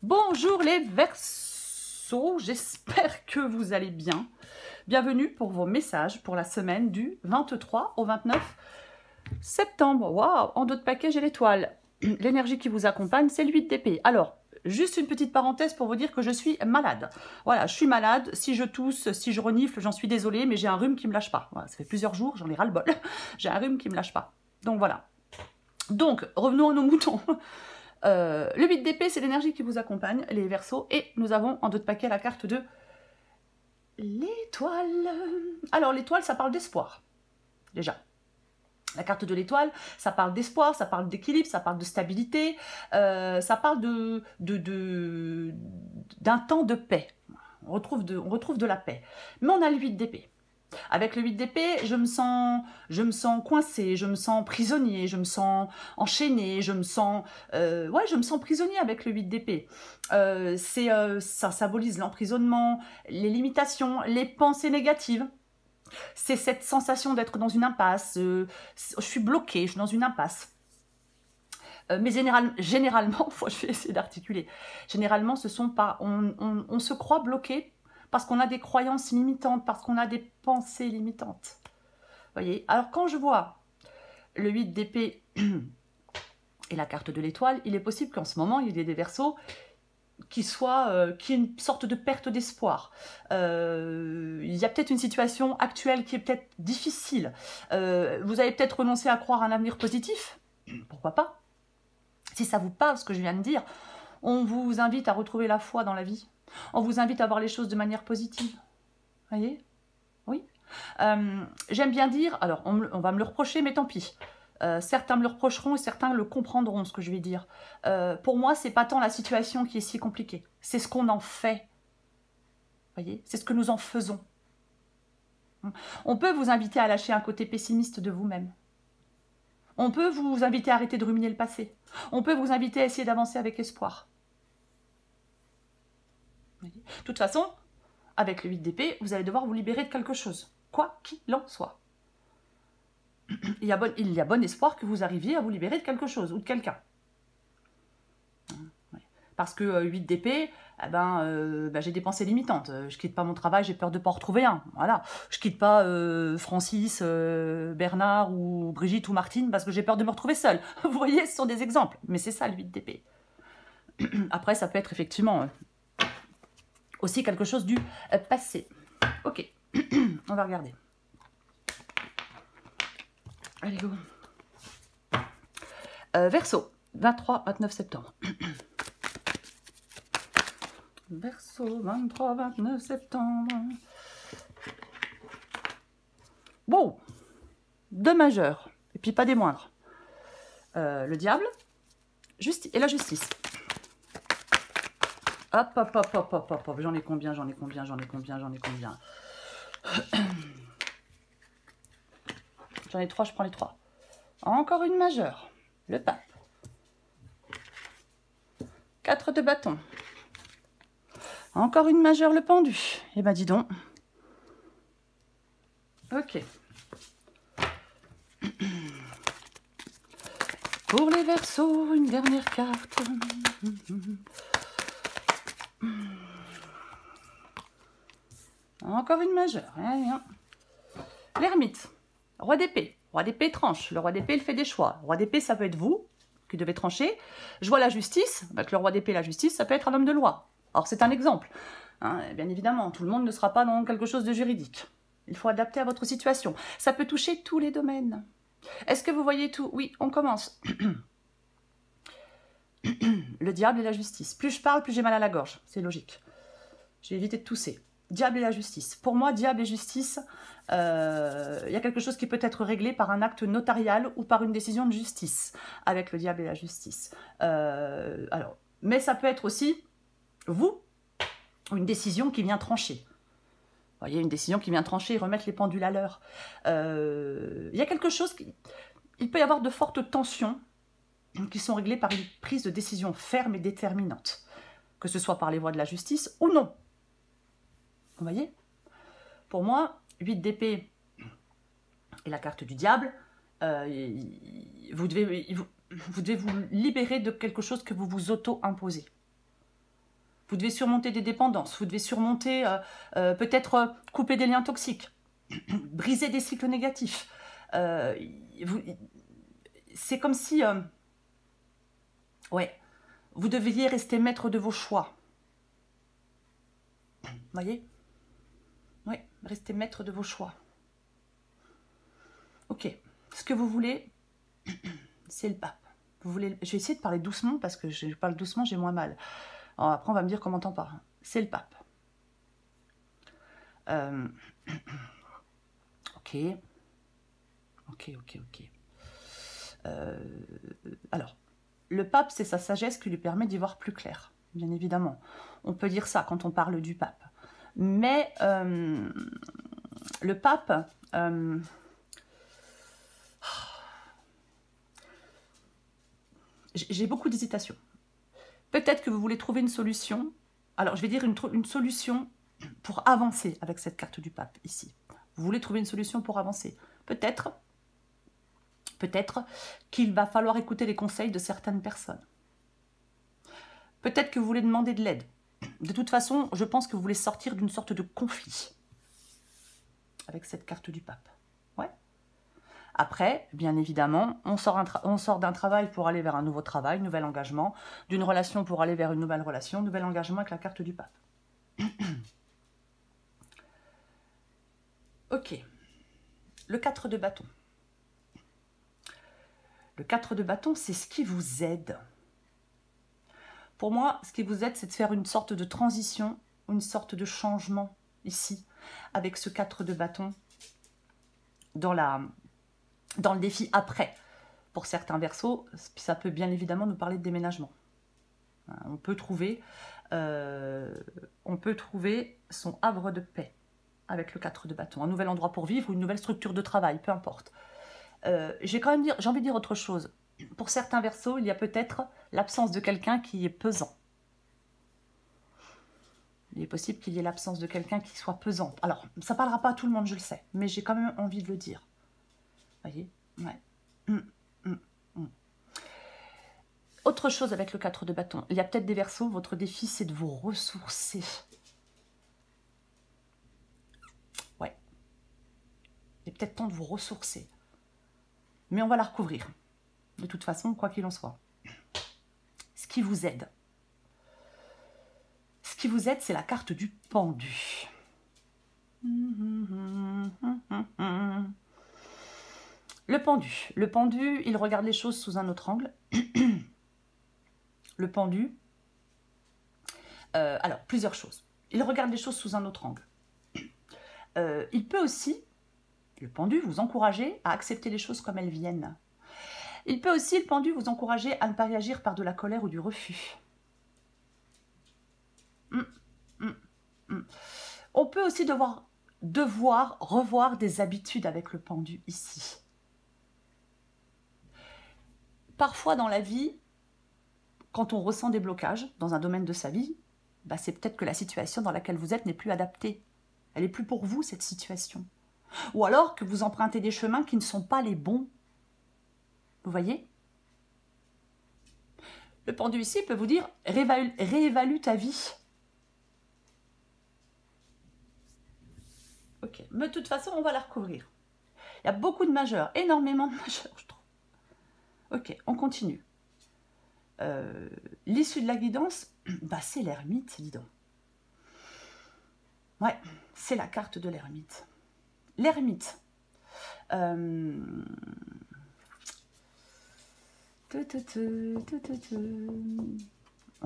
Bonjour les Verseaux, j'espère que vous allez bien. Bienvenue pour vos messages pour la semaine du 23 au 29 septembre. Waouh, en dos de paquet, j'ai l'étoile. L'énergie qui vous accompagne, c'est le 8 d'épée. Alors, juste une petite parenthèse pour vous dire que je suis malade. Voilà, je suis malade. Si je tousse, si je renifle, j'en suis désolée, mais j'ai un rhume qui ne me lâche pas. Voilà, ça fait plusieurs jours, j'en ai ras-le-bol. J'ai un rhume qui ne me lâche pas. Donc voilà. Donc, revenons à nos moutons. Le 8 d'épée, c'est l'énergie qui vous accompagne, les Verseaux, et nous avons en dos de paquet la carte de l'étoile. Alors, l'étoile, ça parle d'espoir, déjà. La carte de l'étoile, ça parle d'espoir, ça parle d'équilibre, ça parle de stabilité, ça parle d'un temps de paix. On retrouve de la paix. Mais on a le 8 d'épée. Avec le 8 d'épée, je me sens coincée, je me sens prisonnier, je me sens enchaînée, je me sens prisonnier avec le 8 d'épée. Ça symbolise l'emprisonnement, les limitations, les pensées négatives. C'est cette sensation d'être dans une impasse, je suis bloquée, je suis dans une impasse. Mais généralement, je vais essayer d'articuler, généralement, on se croit bloqué parce qu'on a des croyances limitantes, parce qu'on a des pensées limitantes. Vous voyez? Alors, quand je vois le 8 d'épée et la carte de l'étoile, il est possible qu'en ce moment, il y ait des Verseaux qui aient une sorte de perte d'espoir. Il y a peut-être une situation actuelle qui est peut-être difficile. Vous avez peut-être renoncé à croire à un avenir positif. Pourquoi pas? Si ça vous parle, ce que je viens de dire, on vous invite à retrouver la foi dans la vie. On vous invite à voir les choses de manière positive. Vous voyez? Oui. J'aime bien dire, alors on va me le reprocher, mais tant pis. Certains me le reprocheront et certains le comprendront, ce que je vais dire. Pour moi, c'est pas tant la situation qui est si compliquée. C'est ce qu'on en fait. Vous voyez? C'est ce que nous en faisons. On peut vous inviter à lâcher un côté pessimiste de vous-même. On peut vous inviter à arrêter de ruminer le passé. On peut vous inviter à essayer d'avancer avec espoir. De toute façon, avec le 8 d'épée, vous allez devoir vous libérer de quelque chose, quoi qu'il en soit. Il y a bon espoir que vous arriviez à vous libérer de quelque chose ou de quelqu'un. Parce que 8 d'épée, j'ai des pensées limitantes. Je quitte pas mon travail, j'ai peur de ne pas en retrouver un. Voilà. Je quitte pas Francis, Bernard ou Brigitte ou Martine parce que j'ai peur de me retrouver seule. Vous voyez, ce sont des exemples. Mais c'est ça le 8 d'épée. Après, ça peut être effectivement aussi quelque chose du passé. Ok, on va regarder. Allez, go. Verseau, 23-29 septembre. Verseau, 23-29 septembre. Wow, 2 majeurs, et puis pas des moindres. Le diable et la justice. Hop, hop, hop, hop, hop, hop, hop. J'en ai combien? J'en ai ai 3, je prends les 3. Encore une majeure. Le pape. 4 de bâton. Encore une majeure, le pendu. Eh ben, dis donc. Ok. Pour les Verseaux, une dernière carte. Encore une majeure. L'ermite. Roi d'épée. Roi d'épée tranche. Le roi d'épée, il fait des choix. Le roi d'épée, ça peut être vous qui devez trancher. Je vois la justice. Avec le roi d'épée et la justice, ça peut être un homme de loi. Alors, c'est un exemple. Hein, bien évidemment, tout le monde ne sera pas dans quelque chose de juridique. Il faut adapter à votre situation. Ça peut toucher tous les domaines. Est-ce que vous voyez tout? Oui, on commence. Le diable et la justice. Plus je parle, plus j'ai mal à la gorge. C'est logique. Je vais éviter de tousser. Diable et la justice. Pour moi, diable et justice, il y a quelque chose qui peut être réglé par un acte notarial ou par une décision de justice avec le diable et la justice. Mais ça peut être aussi, vous, une décision qui vient trancher. Vous voyez, une décision qui vient trancher et remettre les pendules à l'heure. Il y a quelque chose il peut y avoir de fortes tensions qui sont réglées par une prise de décision ferme et déterminante, que ce soit par les voies de la justice ou non. Vous voyez? Pour moi, 8 d'épée et la carte du diable, vous devez vous libérer de quelque chose que vous vous auto-imposez. Vous devez surmonter des dépendances, vous devez surmonter, peut-être couper des liens toxiques, briser des cycles négatifs. C'est comme si, ouais, vous deviez rester maître de vos choix. Vous voyez? Oui, restez maître de vos choix. Ok, ce que vous voulez, c'est le pape. Vous voulez, je vais essayer de parler doucement parce que je parle doucement, j'ai moins mal. Alors après, on va me dire comment t'en parles. C'est le pape. Ok. Alors, le pape, c'est sa sagesse qui lui permet d'y voir plus clair, bien évidemment. On peut dire ça quand on parle du pape. Mais le pape... j'ai beaucoup d'hésitation. Peut-être que vous voulez trouver une solution. Alors, je vais dire une solution pour avancer avec cette carte du pape, ici. Vous voulez trouver une solution pour avancer. Peut-être qu'il va falloir écouter les conseils de certaines personnes. Peut-être que vous voulez demander de l'aide. De toute façon, je pense que vous voulez sortir d'une sorte de conflit avec cette carte du pape. Ouais. Après, bien évidemment, on sort d'un travail pour aller vers un nouveau travail, nouvel engagement, d'une relation pour aller vers une nouvelle relation, nouvel engagement avec la carte du pape. Ok. Le 4 de bâton. Le 4 de bâton, c'est ce qui vous aide. Pour moi, ce qui vous aide, c'est de faire une sorte de transition, une sorte de changement ici, avec ce 4 de bâton dans le défi après. Pour certains versos, ça peut bien évidemment nous parler de déménagement. On peut trouver son havre de paix avec le 4 de bâton. Un nouvel endroit pour vivre ou une nouvelle structure de travail, peu importe. J'ai envie de dire autre chose. Pour certains versos, il y a peut-être l'absence de quelqu'un qui est pesant. Il est possible qu'il y ait l'absence de quelqu'un qui soit pesant. Alors, ça ne parlera pas à tout le monde, je le sais, mais j'ai quand même envie de le dire. Vous voyez? Ouais. Autre chose avec le 4 de bâton. Il y a peut-être des versos, votre défi, c'est de vous ressourcer. Ouais. Il est peut-être temps de vous ressourcer. Mais on va la recouvrir. De toute façon, quoi qu'il en soit. Ce qui vous aide. Ce qui vous aide, c'est la carte du pendu. Le pendu. Le pendu, il regarde les choses sous un autre angle. Le pendu, alors, plusieurs choses. Il regarde les choses sous un autre angle. Il peut aussi, le pendu, vous encourager à accepter les choses comme elles viennent. Il peut aussi, le pendu, vous encourager à ne pas réagir par de la colère ou du refus. On peut aussi devoir revoir des habitudes avec le pendu ici. Parfois dans la vie, quand on ressent des blocages dans un domaine de sa vie, bah c'est peut-être que la situation dans laquelle vous êtes n'est plus adaptée. Elle n'est plus pour vous, cette situation. Ou alors que vous empruntez des chemins qui ne sont pas les bons. Vous voyez? Le pendu ici peut vous dire, réévalue ta vie. Ok, mais de toute façon, on va la recouvrir. Il y a beaucoup de majeurs, énormément de majeurs, je trouve. Ok, on continue. L'issue de la guidance, bah c'est l'ermite, dis donc. Ouais, c'est la carte de l'ermite. L'ermite. On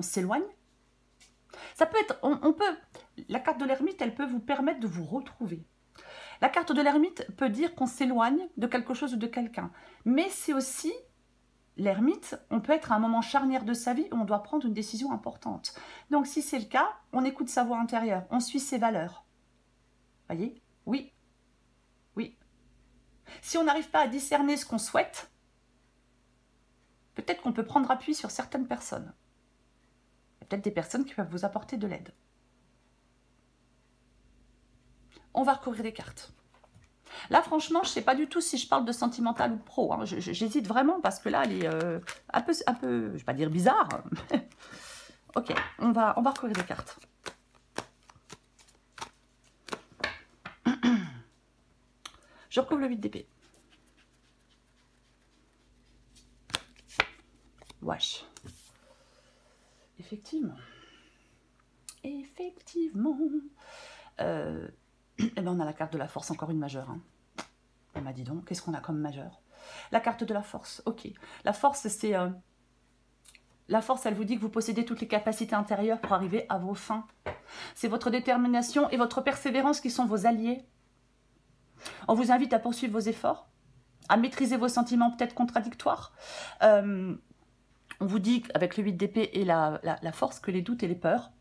s'éloigne. Ça peut être, la carte de l'ermite, elle peut vous permettre de vous retrouver. La carte de l'ermite peut dire qu'on s'éloigne de quelque chose ou de quelqu'un. Mais c'est aussi, l'ermite, on peut être à un moment charnière de sa vie où on doit prendre une décision importante. Donc si c'est le cas, on écoute sa voix intérieure, on suit ses valeurs. Voyez? Oui. Oui. Si on n'arrive pas à discerner ce qu'on souhaite, peut-être qu'on peut prendre appui sur certaines personnes. Il y a peut-être des personnes qui peuvent vous apporter de l'aide. On va recouvrir des cartes. Là, franchement, je ne sais pas du tout si je parle de sentimental ou de pro. Hein. J'hésite vraiment parce que là, elle est un peu, je ne vais pas dire bizarre. Ok, on va recouvrir des cartes. Je recouvre le 8 d'épée. Wesh. Effectivement. Effectivement. Eh ben on a la carte de la force, encore une majeure. Hein. On m'a dit donc, qu'est-ce qu'on a comme majeure? La carte de la force, ok. La force, c'est... la force, elle vous dit que vous possédez toutes les capacités intérieures pour arriver à vos fins. C'est votre détermination et votre persévérance qui sont vos alliés. On vous invite à poursuivre vos efforts, à maîtriser vos sentiments peut-être contradictoires. On vous dit avec le 8 d'épée et la force que les doutes et les peurs,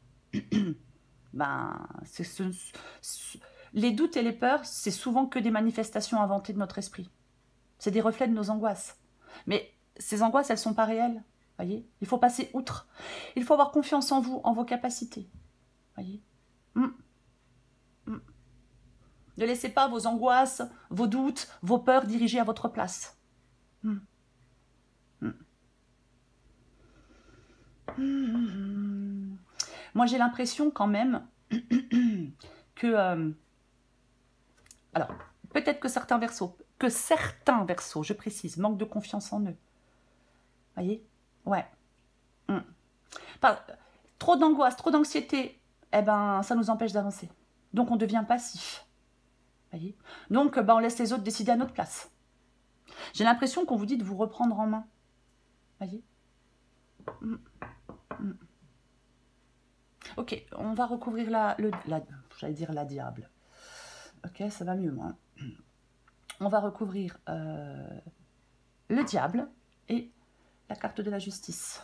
ben, les doutes et les peurs, c'est souvent que des manifestations inventées de notre esprit. C'est des reflets de nos angoisses. Mais ces angoisses, elles ne sont pas réelles. Voyez, il faut passer outre. Il faut avoir confiance en vous, en vos capacités. Voyez. Ne laissez pas vos angoisses, vos doutes, vos peurs diriger à votre place. Moi, j'ai l'impression quand même que... alors, peut-être que certains verseaux, je précise, manquent de confiance en eux. Voyez? Ouais. Trop d'angoisse, trop d'anxiété, eh ben, ça nous empêche d'avancer. Donc, on devient passif. Voyez? Donc, ben, on laisse les autres décider à notre place. J'ai l'impression qu'on vous dit de vous reprendre en main. Voyez? Ok, on va recouvrir j'allais dire la diable. Ok, ça va mieux, moi. On va recouvrir le diable et la carte de la justice.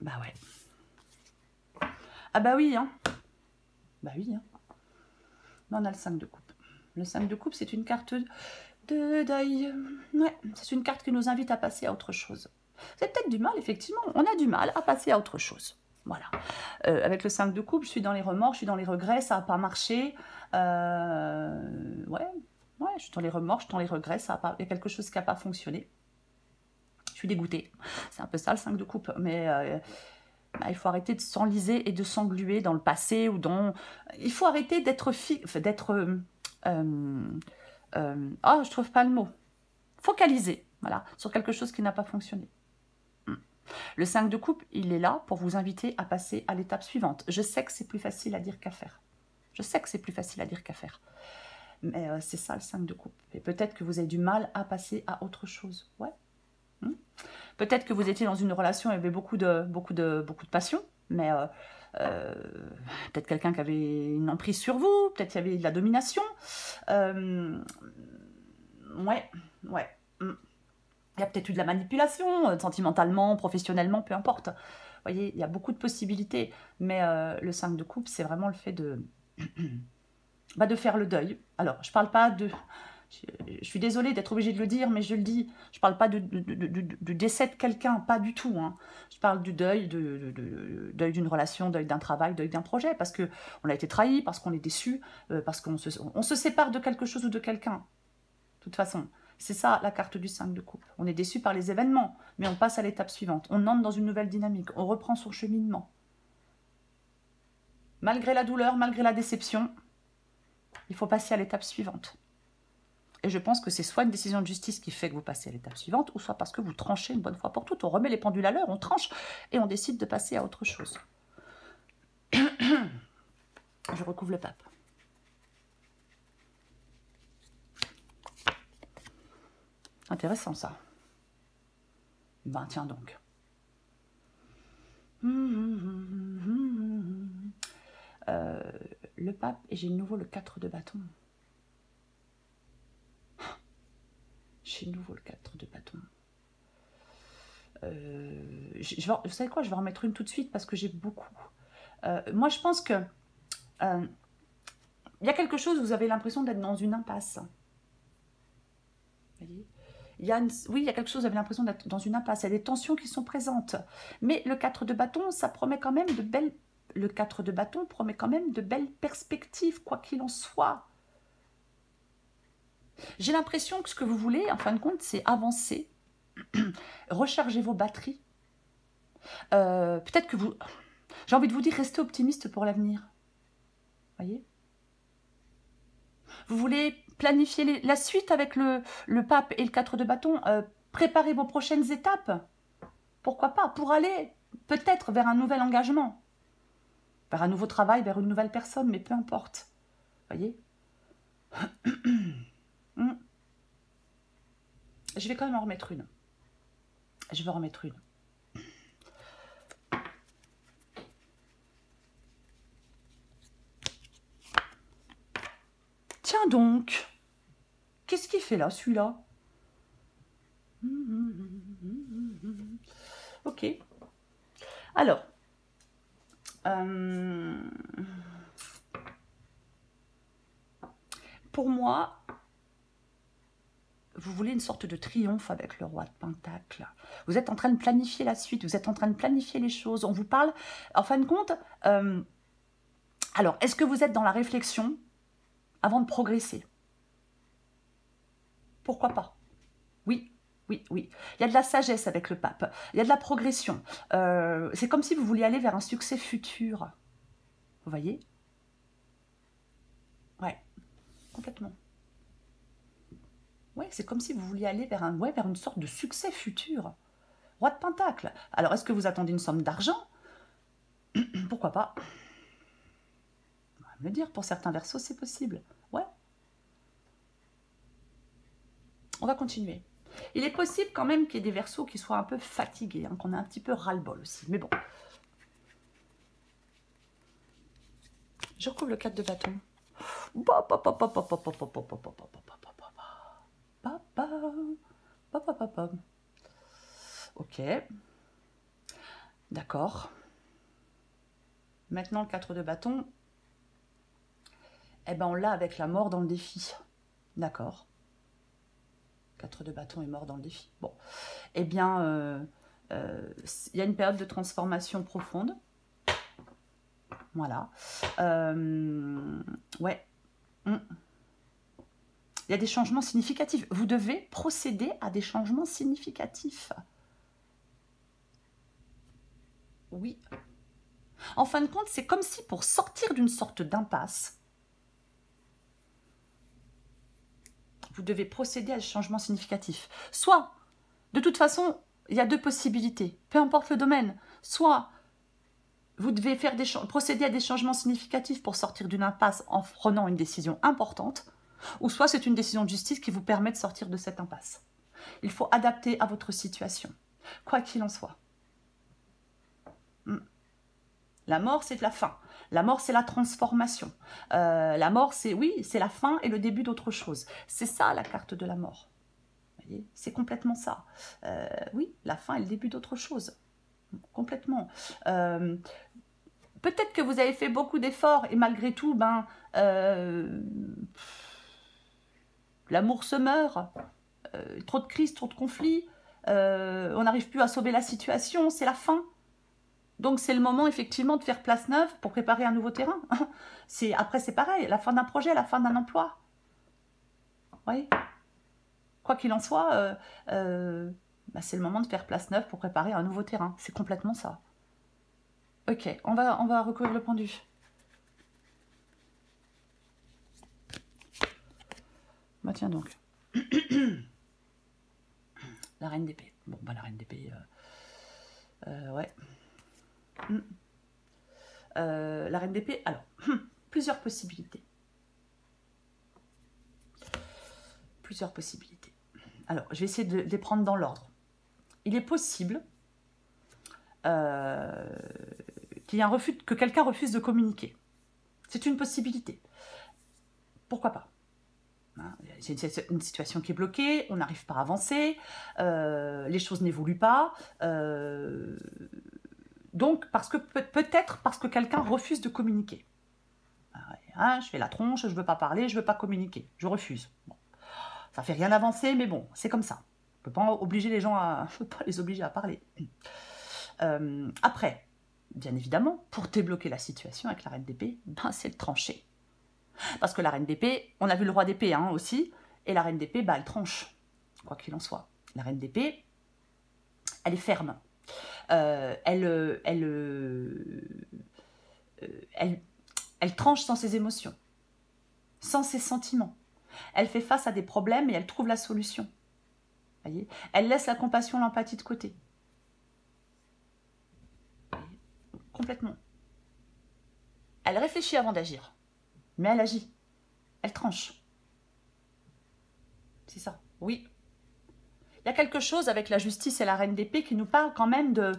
Bah ouais. Ah bah oui, hein. Bah oui, hein. Là, on a le 5 de coupe. Le 5 de coupe, c'est une carte de deuil. Ouais, c'est une carte qui nous invite à passer à autre chose. Vous avez peut-être du mal, effectivement. On a du mal à passer à autre chose. Voilà. Avec le 5 de coupe, je suis dans les remords, je suis dans les regrets, ça n'a pas marché. Ouais, je suis dans les remords, je suis dans les regrets, il y a quelque chose qui n'a pas fonctionné. Je suis dégoûtée. C'est un peu ça, le 5 de coupe. Mais bah, il faut arrêter de s'enliser et de s'engluer dans le passé ou dans... Il faut arrêter d'être... je trouve pas le mot. Focaliser, voilà, sur quelque chose qui n'a pas fonctionné. Le 5 de coupe, il est là pour vous inviter à passer à l'étape suivante. Je sais que c'est plus facile à dire qu'à faire. Je sais que c'est plus facile à dire qu'à faire. Mais c'est ça, le 5 de coupe. Et peut-être que vous avez du mal à passer à autre chose. Ouais. Peut-être que vous étiez dans une relation avec beaucoup de passion, mais peut-être quelqu'un qui avait une emprise sur vous, peut-être qu'il y avait de la domination. Ouais. Il y a peut-être eu de la manipulation, sentimentalement, professionnellement, peu importe. Vous voyez, il y a beaucoup de possibilités. Mais le 5 de coupe, c'est vraiment le fait de, de faire le deuil. Alors, je ne parle pas de... Je suis désolée d'être obligée de le dire, mais je le dis. Je ne parle pas de décès de quelqu'un, pas du tout. Hein. Je parle du deuil, deuil d'une relation, deuil d'un travail, deuil d'un projet, parce qu'on a été trahi, parce qu'on est déçu, parce qu'on se sépare de quelque chose ou de quelqu'un. De toute façon, c'est ça la carte du 5 de coupe. On est déçu par les événements, mais on passe à l'étape suivante. On entre dans une nouvelle dynamique, on reprend son cheminement. Malgré la douleur, malgré la déception, il faut passer à l'étape suivante. Et je pense que c'est soit une décision de justice qui fait que vous passez à l'étape suivante, ou soit parce que vous tranchez une bonne fois pour toutes. On remet les pendules à l'heure, on tranche, et on décide de passer à autre chose. Je recouvre le pape. Intéressant, ça. Ben, tiens donc. Le pape, et j'ai de nouveau le 4 de bâton. J'ai de nouveau le 4 de bâton. Vous savez quoi, je vais en remettre une tout de suite parce que j'ai beaucoup. Moi, je pense que il y a quelque chose, vous avez l'impression d'être dans une impasse. Vous voyez, oui, il y a quelque chose, vous avez l'impression d'être dans une impasse. Il y a des tensions qui sont présentes. Mais le 4 de bâton, ça promet quand même de belles... Le 4 de bâton promet quand même de belles perspectives, quoi qu'il en soit. J'ai l'impression que ce que vous voulez, en fin de compte, c'est avancer, recharger vos batteries. Peut-être que vous... J'ai envie de vous dire, restez optimiste pour l'avenir. Voyez? Vous voulez planifier la suite avec le pape et le 4 de bâton, préparer vos prochaines étapes. Pourquoi pas? Pour aller peut-être vers un nouvel engagement, vers un nouveau travail, vers une nouvelle personne, mais peu importe. Voyez? Je vais quand même en remettre une. Je vais en remettre une. Tiens donc, qu'est-ce qu'il fait là, celui-là? Ok. Alors, pour moi, vous voulez une sorte de triomphe avec le roi de Pentacle. Vous êtes en train de planifier la suite, vous êtes en train de planifier les choses. On vous parle, en fin de compte, alors, est-ce que vous êtes dans la réflexion avant de progresser? Pourquoi pas? Oui, oui, oui. Il y a de la sagesse avec le pape. Il y a de la progression. C'est comme si vous vouliez aller vers un succès futur. Vous voyez? Ouais, complètement. Ouais, c'est comme si vous vouliez aller vers, vers une sorte de succès futur. Roi de Pentacle. Alors, est-ce que vous attendez une somme d'argent? Pourquoi pas? On va me le dire, pour certains versos, c'est possible. Ouais. On va continuer. Il est possible quand même qu'il y ait des versos qui soient un peu fatigués, hein, qu'on a un petit peu ras-le-bol aussi. Mais bon. Je recouvre le 4 de bâton. Ok. D'accord. Maintenant, le 4 de bâton. Eh ben, on l'a avec la mort dans le défi. D'accord. 4 de bâton est mort dans le défi. Bon. Eh bien, il y a une période de transformation profonde. Voilà. Ouais. Il y a des changements significatifs. Vous devez procéder à des changements significatifs. Oui. En fin de compte, c'est comme si pour sortir d'une sorte d'impasse, vous devez procéder à des changements significatifs. Soit, de toute façon, il y a deux possibilités, peu importe le domaine. Soit, vous devez procéder à des changements significatifs pour sortir d'une impasse en prenant une décision importante, ou soit c'est une décision de justice qui vous permet de sortir de cette impasse. Il faut adapter à votre situation, quoi qu'il en soit. La mort, c'est la fin. La mort, c'est la transformation. La mort, c'est oui, c'est la fin et le début d'autre chose. C'est ça, la carte de la mort. Vous voyez, c'est complètement ça. Oui, la fin et le début d'autre chose. Complètement. Peut-être que vous avez fait beaucoup d'efforts et malgré tout, l'amour se meurt. Trop de crises, trop de conflits. On n'arrive plus à sauver la situation. C'est la fin. Donc, c'est le moment, effectivement, de faire place neuve pour préparer un nouveau terrain. Après, c'est pareil, la fin d'un projet, la fin d'un emploi. Vous voyez? Quoi qu'il en soit, c'est le moment de faire place neuve pour préparer un nouveau terrain. C'est complètement ça. Ok, on va recouvrir le pendu. Bah tiens donc. La reine d'épée. Bon, bah la reine d'épée... ouais. La reine d'épée, alors, plusieurs possibilités. Plusieurs possibilités. Alors, je vais essayer de les prendre dans l'ordre. Il est possible qu'il y ait un refus, que quelqu'un refuse de communiquer. C'est une possibilité. Pourquoi pas? C'est une situation qui est bloquée, on n'arrive pas à avancer, les choses n'évoluent pas. Donc, peut-être parce que quelqu'un refuse de communiquer. Je fais la tronche, je ne veux pas parler, je ne veux pas communiquer, je refuse. Bon. Ça ne fait rien avancer, mais bon, c'est comme ça. On ne peut pas obliger les gens à... Je ne peux pas les obliger à parler. Après, bien évidemment, pour débloquer la situation avec la reine d'épée, c'est le trancher. Parce que la reine d'épée, on a vu le roi d'épée aussi, Et la reine d'épée, bah, elle tranche, quoi qu'il en soit. La reine d'épée, elle est ferme. Elle tranche sans ses émotions, sans ses sentiments. Elle fait face à des problèmes et elle trouve la solution. Voyez, elle laisse la compassion, l'empathie de côté. Voyez, complètement. Elle réfléchit avant d'agir, mais elle agit. Elle tranche. C'est ça, oui. Il y a quelque chose avec la justice et la reine d'épée qui nous parle quand même de...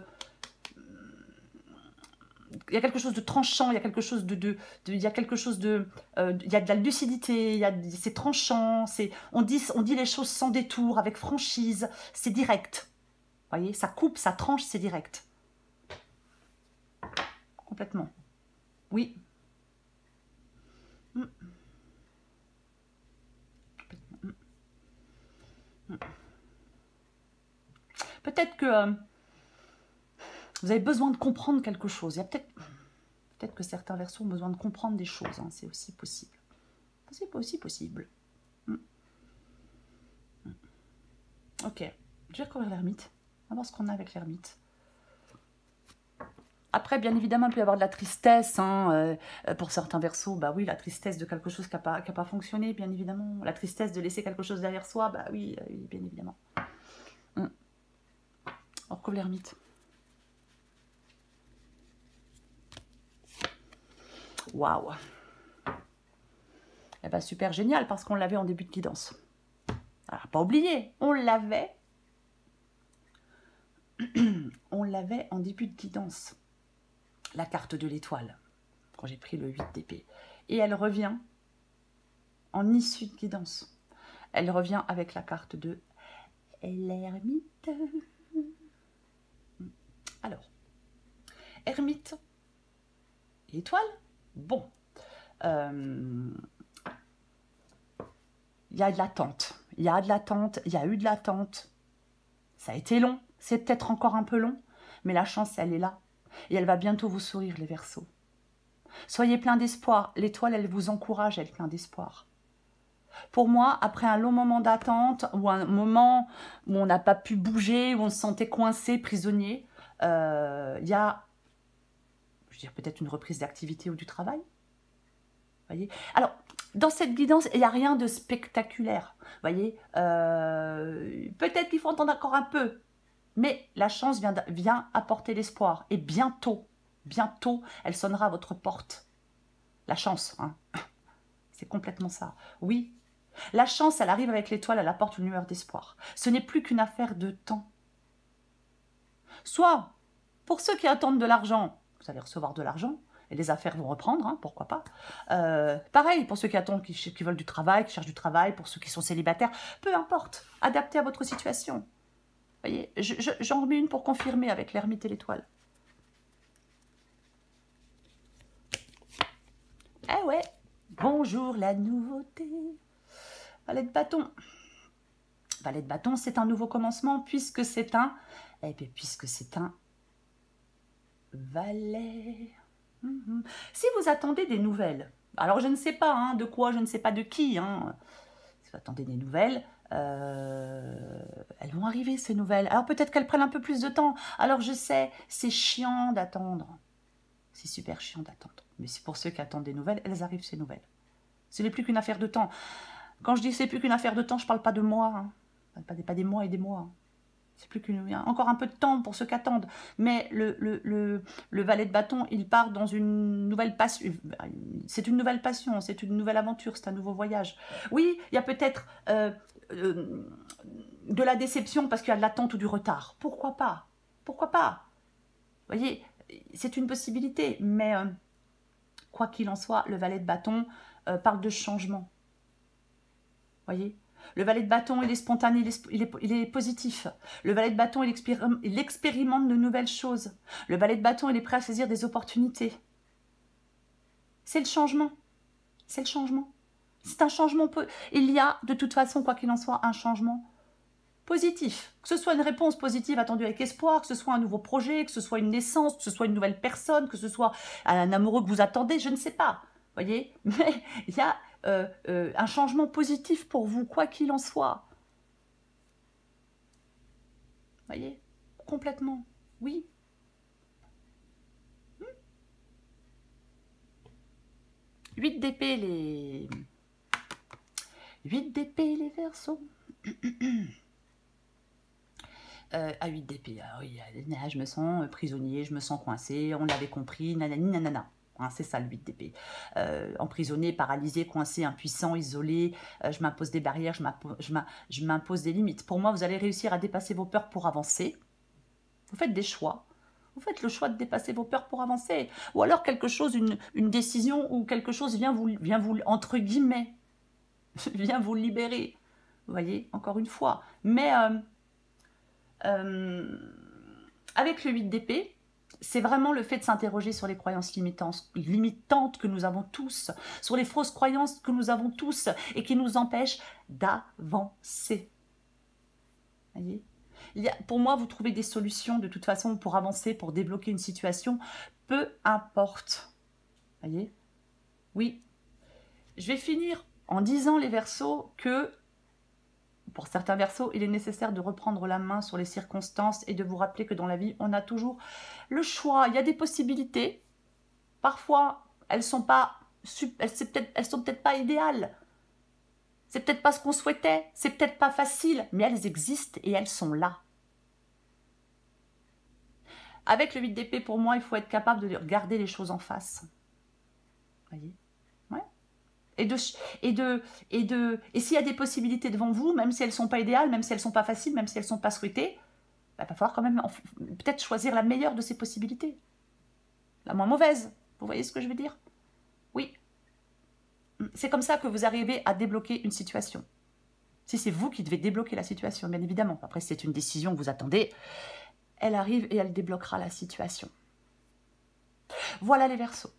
Il y a quelque chose de tranchant, il y a quelque chose il y a quelque chose de... il y a de la lucidité, c'est tranchant, on dit les choses sans détour, avec franchise, c'est direct. Vous voyez, ça coupe, ça tranche, c'est direct. Complètement. Oui. Peut-être que vous avez besoin de comprendre quelque chose. Il y a peut-être que certains versos ont besoin de comprendre des choses. Hein. C'est aussi possible. C'est aussi possible. Ok. Je vais recouvrir l'ermite. On va voir ce qu'on a avec l'ermite. Après, bien évidemment, il peut y avoir de la tristesse. Hein, pour certains versos, bah oui, la tristesse de quelque chose qui n'a pas fonctionné, bien évidemment. La tristesse de laisser quelque chose derrière soi, bah oui, bien évidemment. On recouvre l'ermite. Waouh! Eh ben, super génial, parce qu'on l'avait en début de guidance. Alors, pas oublié, on l'avait. On l'avait en début de guidance. La carte de l'étoile, quand j'ai pris le 8 d'épée. Et elle revient en issue de guidance. Elle revient avec la carte de l'ermite. Alors, ermite, étoile, bon. Il y a de l'attente. Il y a de l'attente, il y a eu de l'attente. Ça a été long, c'est peut-être encore un peu long, mais la chance, elle est là. Et elle va bientôt vous sourire, les Verseaux. Soyez pleins d'espoir. L'étoile, elle vous encourage à être plein d'espoir. Pour moi, après un long moment d'attente, ou un moment où on n'a pas pu bouger, où on se sentait coincé, prisonnier, il y a, je veux dire, peut-être une reprise d'activité ou du travail. Voyez. Alors, dans cette guidance, il n'y a rien de spectaculaire. Voyez, peut-être qu'il faut entendre encore un peu, mais la chance vient apporter l'espoir. Et bientôt, elle sonnera à votre porte. La chance, hein. C'est complètement ça. Oui, la chance, elle arrive avec l'étoile, elle apporte une lueur d'espoir. Ce n'est plus qu'une affaire de temps. Soit, pour ceux qui attendent de l'argent, vous allez recevoir de l'argent, et les affaires vont reprendre, hein, pourquoi pas. Pareil, pour ceux qui attendent, qui veulent du travail, qui cherchent du travail, pour ceux qui sont célibataires, peu importe, adapté à votre situation. Vous voyez, j'en remets une pour confirmer avec l'ermite et l'étoile. Eh ouais, bonjour la nouveauté. Valet de bâton. Valet de bâton, c'est un nouveau commencement puisque c'est un... Eh bien, puisque c'est un valet. Si vous attendez des nouvelles, alors je ne sais pas hein, de quoi, je ne sais pas de qui, hein. Si vous attendez des nouvelles, elles vont arriver ces nouvelles. Alors peut-être qu'elles prennent un peu plus de temps. Alors je sais, c'est chiant d'attendre. C'est super chiant d'attendre. Mais c'est pour ceux qui attendent des nouvelles, elles arrivent ces nouvelles. Ce n'est plus qu'une affaire de temps. Quand je dis c'est plus qu'une affaire de temps, je ne parle pas de mois. Hein. Pas des mois et des mois. C'est plus qu'une... Encore un peu de temps pour ceux qui attendent. Mais le valet de bâton, il part dans une nouvelle passion. C'est une nouvelle passion, c'est une nouvelle aventure, c'est un nouveau voyage. Oui, il y a peut-être de la déception parce qu'il y a de l'attente ou du retard. Pourquoi pas? Pourquoi pas? Vous voyez, c'est une possibilité. Mais quoi qu'il en soit, le valet de bâton parle de changement. Vous voyez? Le valet de bâton, il est spontané, il est positif. Le valet de bâton, il expérimente de nouvelles choses. Le valet de bâton, il est prêt à saisir des opportunités. C'est le changement. C'est le changement. C'est un changement. Il y a, de toute façon, quoi qu'il en soit, un changement positif. Que ce soit une réponse positive attendue avec espoir, que ce soit un nouveau projet, que ce soit une naissance, que ce soit une nouvelle personne, que ce soit un amoureux que vous attendez, je ne sais pas. Vous voyez? Mais il y a un changement positif pour vous, quoi qu'il en soit. Vous voyez? Complètement. Oui. 8 d'épée, les... 8 d'épée, les Verseaux. À 8 d'épée, oui, je me sens prisonnier, je me sens coincé, on l'avait compris, nanani, nanana. Hein, c'est ça le 8 d'épée. Emprisonné, paralysé, coincé, impuissant, isolé, je m'impose des barrières, je m'impose des limites. Pour moi, vous allez réussir à dépasser vos peurs pour avancer. Vous faites des choix. Vous faites le choix de dépasser vos peurs pour avancer. Ou alors quelque chose, une décision ou quelque chose vient vous entre guillemets, vient vous libérer. Vous voyez, encore une fois. Mais avec le 8 d'épée, c'est vraiment le fait de s'interroger sur les croyances limitantes que nous avons tous, sur les fausses croyances que nous avons tous et qui nous empêchent d'avancer. Vous voyez ? Pour moi, vous trouvez des solutions de toute façon pour avancer, pour débloquer une situation, peu importe. Vous voyez? Oui. Je vais finir en disant, les Verseaux, que pour certains Verseaux, il est nécessaire de reprendre la main sur les circonstances et de vous rappeler que dans la vie, on a toujours le choix. Il y a des possibilités. Parfois, elles sont peut-être pas idéales. C'est peut-être pas ce qu'on souhaitait. C'est peut-être pas facile, mais elles existent et elles sont là. Avec le 8 d'épée, pour moi, il faut être capable de regarder les choses en face. Vous voyez? Ouais. Et s'il y a des possibilités devant vous, même si elles ne sont pas idéales, même si elles ne sont pas faciles, même si elles ne sont pas souhaitées, il va falloir quand même peut-être choisir la meilleure de ces possibilités. La moins mauvaise. Vous voyez ce que je veux dire? Oui. C'est comme ça que vous arrivez à débloquer une situation. Si c'est vous qui devez débloquer la situation, bien évidemment. Après, c'est une décision que vous attendez. Elle arrive et elle débloquera la situation. Voilà les Verseaux.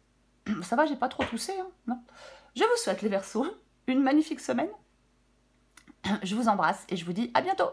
Ça va, j'ai pas trop toussé, hein? Non. Je vous souhaite, les Verseaux, une magnifique semaine. Je vous embrasse et je vous dis à bientôt.